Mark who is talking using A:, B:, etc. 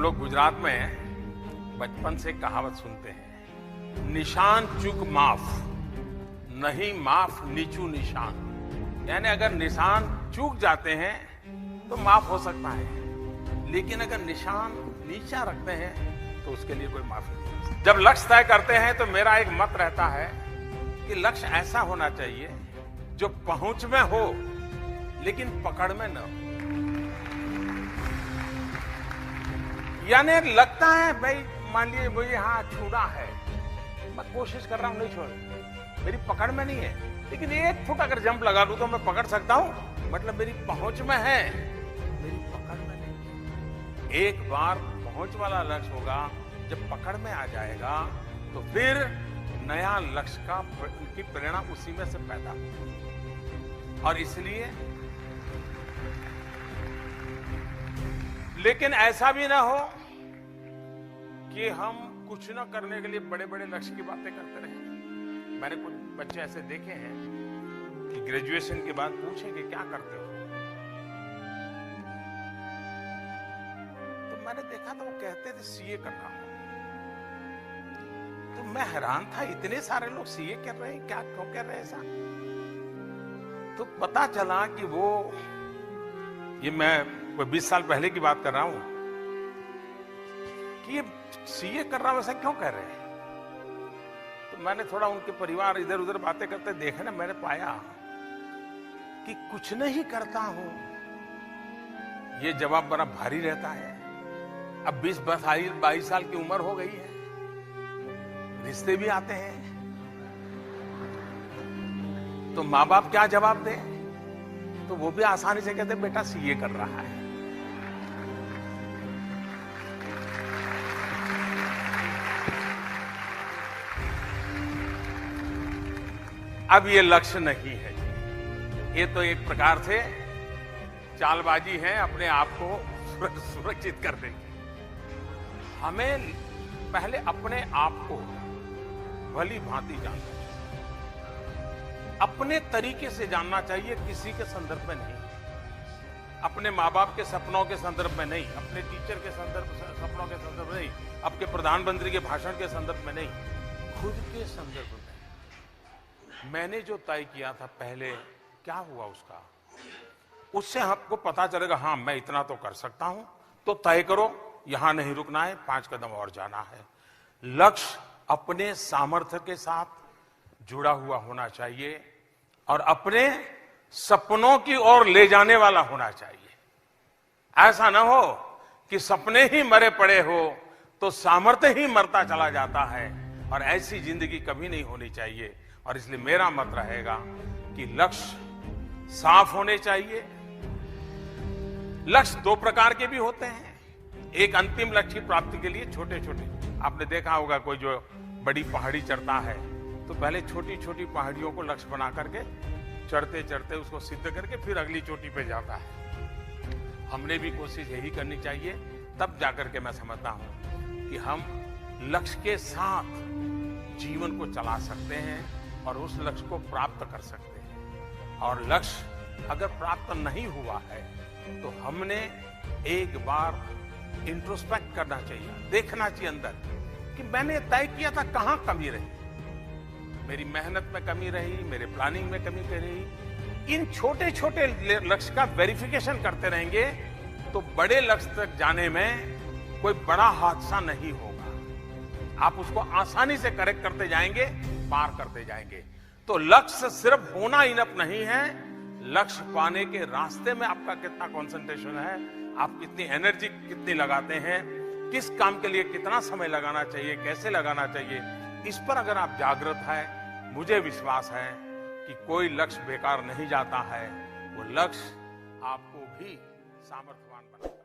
A: लोग गुजरात में बचपन से कहावत सुनते हैं, निशान चूक माफ, नहीं माफ नीचू निशान। यानी अगर निशान चूक जाते हैं तो माफ हो सकता है, लेकिन अगर निशान नीचा रखते हैं तो उसके लिए कोई माफी नहीं। जब लक्ष्य तय करते हैं तो मेरा एक मत रहता है कि लक्ष्य ऐसा होना चाहिए जो पहुंच में हो लेकिन पकड़ में न हो। यानी लगता है भाई, मान लीजिए मुझे यहाँ छूना है, मैं कोशिश कर रहा हूं नहीं छोड़, मेरी पकड़ में नहीं है, लेकिन 1 फुट अगर जंप लगा दूं तो मैं पकड़ सकता हूं, मतलब मेरी पहुंच में है, मेरी पकड़ में नहीं। एक बार पहुंच वाला लक्ष्य होगा, जब पकड़ में आ जाएगा तो फिर नया लक्ष्य की प्रेरणा उसी में से पैदा होगी। और इसलिए लेकिन ऐसा भी ना हो कि हम कुछ ना करने के लिए बड़े बड़े लक्ष्य की बातें करते रहें। मैंने कुछ बच्चे ऐसे देखे हैं कि ग्रेजुएशन के बाद पूछेंगे क्या करते हो, तो मैंने देखा तो वो कहते थे सीए कर रहा हूं। तो मैं हैरान था, इतने सारे लोग सीए कर रहे हैं, क्या क्यों कर रहे हैं ऐसा? तो पता चला कि वो, ये मैं 20 साल पहले की बात कर रहा हूं, कि ये सीए कर रहा हूं ऐसा क्यों कह रहे हैं। तो मैंने थोड़ा उनके परिवार इधर उधर बातें करते देखे ना, मैंने पाया कि कुछ नहीं करता हूं, ये जवाब बड़ा भारी रहता है। अब 20-22 साल की उम्र हो गई है, रिश्ते भी आते हैं, तो माँ बाप क्या जवाब दें? तो वो भी आसानी से कहते बेटा सीए कर रहा है। अब ये लक्ष्य नहीं है, ये तो एक प्रकार से चालबाजी है अपने आप को सुरक्षित करने की। हमें पहले अपने आप को भली भांति जानना चाहिए, अपने तरीके से जानना चाहिए, किसी के संदर्भ में नहीं, अपने माँ बाप के सपनों के संदर्भ में नहीं, अपने टीचर के सपनों के संदर्भ में नहीं, आपके प्रधानमंत्री के भाषण के संदर्भ में नहीं, खुद के संदर्भ में। मैंने जो तय किया था पहले, क्या हुआ उसका, उससे आपको पता चलेगा हाँ मैं इतना तो कर सकता हूं। तो तय करो, यहां नहीं रुकना है, 5 कदम और जाना है। लक्ष्य अपने सामर्थ्य के साथ जुड़ा हुआ होना चाहिए और अपने सपनों की ओर ले जाने वाला होना चाहिए। ऐसा ना हो कि सपने ही मरे पड़े हो तो सामर्थ्य ही मरता चला जाता है, और ऐसी जिंदगी कभी नहीं होनी चाहिए। और इसलिए मेरा मत रहेगा कि लक्ष्य साफ होने चाहिए। लक्ष्य 2 प्रकार के भी होते हैं। एक अंतिम लक्ष्य की प्राप्ति के लिए छोटे छोटे, आपने देखा होगा कोई जो बड़ी पहाड़ी चढ़ता है तो पहले छोटी छोटी पहाड़ियों को लक्ष्य बना करके चढ़ते चढ़ते उसको सिद्ध करके फिर अगली चोटी पे जाता है। हमने भी कोशिश यही करनी चाहिए, तब जाकर के मैं समझता हूं कि हम लक्ष्य के साथ जीवन को चला सकते हैं और उस लक्ष्य को प्राप्त कर सकते हैं। और लक्ष्य अगर प्राप्त नहीं हुआ है तो हमने एक बार इंट्रोस्पेक्ट करना चाहिए, देखना चाहिए अंदर कि मैंने तय किया था कहां कमी रही, मेरी मेहनत में कमी रही, मेरे प्लानिंग में कमी रही। इन छोटे छोटे लक्ष्य का वेरिफिकेशन करते रहेंगे तो बड़े लक्ष्य तक जाने में कोई बड़ा हादसा नहीं होगा। आप उसको आसानी से करेक्ट करते जाएंगे, पार करते जाएंगे। तो लक्ष्य सिर्फ होना इनफ नहीं है, लक्ष्य पाने के रास्ते में आपका कितना कंसंट्रेशन है, आप कितनी एनर्जी कितनी लगाते हैं, किस काम के लिए कितना समय लगाना चाहिए, कैसे लगाना चाहिए, इस पर अगर आप जागृत हैं, मुझे विश्वास है कि कोई लक्ष्य बेकार नहीं जाता है। वो लक्ष्य आपको भी सामर्थ्यवान बनाता है।